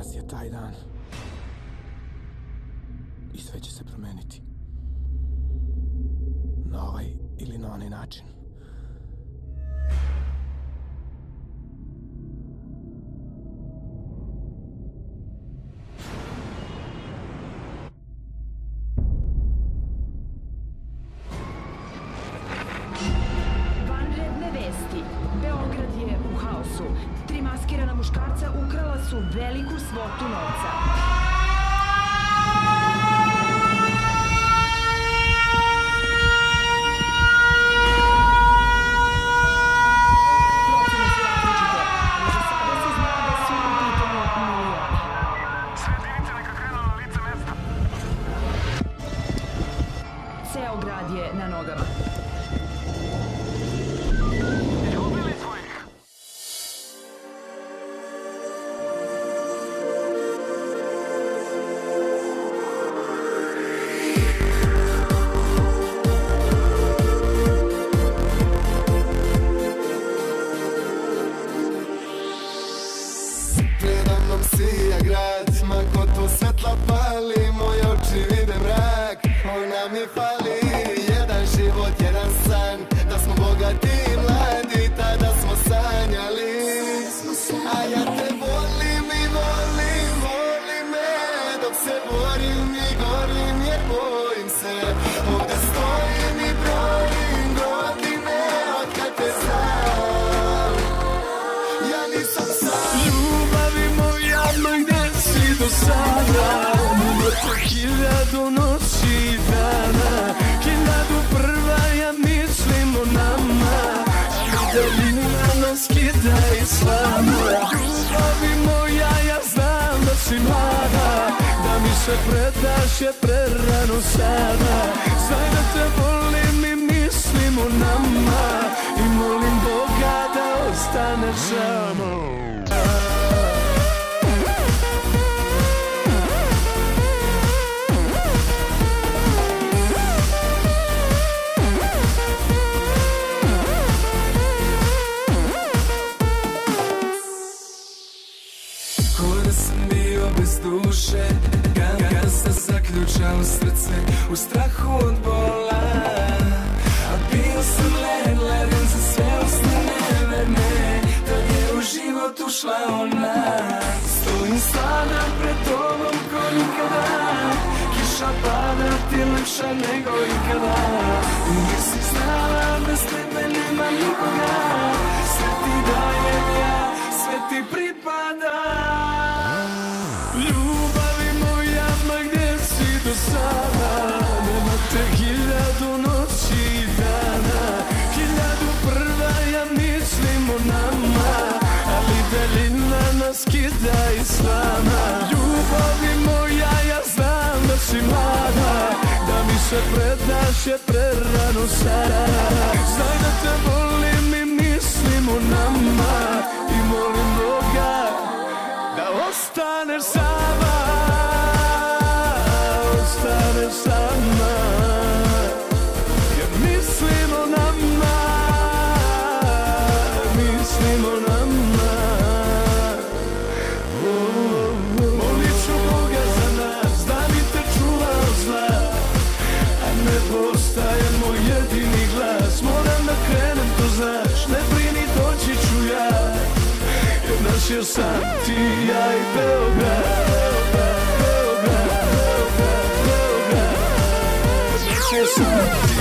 Danas je taj dan i sve će se promeniti. Na ovaj ili na onaj način. Vanredne vesti. Beograd je u haosu. 3 maskirana muškarca ukrala su veliku svotu novca. Ceo grad je na nogama. Izgubili smo ih! Preda mnom sija grad, ma ko to svetla pali, moje oči vide mrak, ona mi fali. Jedan život, jedan san, da smo bogati i mladi, tada smo sanjali. A ja te volim i volim, volim me, dok se borim i gorim jer bojim se. Ovde stojim i brojim godine od kad te znam. Ja nisam sam. Ljubavi moja, ma gde si do sada? Imate 1000 noći i dana, 1001 ja mislim o nama, ali daljina nas kida i slama. Ljubavi moja, ja znam da si mlada, da mi se predaš je prerano sada. Znaj da te volim i mislim o nama, i molim Boga da ostaneš samo. Bez duše, gazda zaključao srce u strahu od bola. A bio sam leden za sve usne neverne, tad je u život ušla ona. Stojim sada pred tobom ko nikada, kiša pada ti lepša nego ikada. Uvijek si znala bez tebe nema nikoga, sve ti dajem ja, sve ti pripada. Ljubavi moja, ma gde si do sada? Nema te 1000 noći i dana, 1001 ja mislim o nama, ali daljina nas kida i slama. Ljubavi moja, ja znam da si mlada, da mi se predaš je prerano sada. Znaj da te volim i mislim o nama, i molim Boga da ostaneš sama, ostaneš sama, jer mislim o nama, mislim o nama. Molit ću Boga za nas, da mi te čuva od zla, a ne postaje moj jedini glas. Moram da krenem, to znaš, ne brini, doći ću ja, jer naš je sam ti, ja i Beograd. Beograd, Beograd, Beograd, naš je sam ti.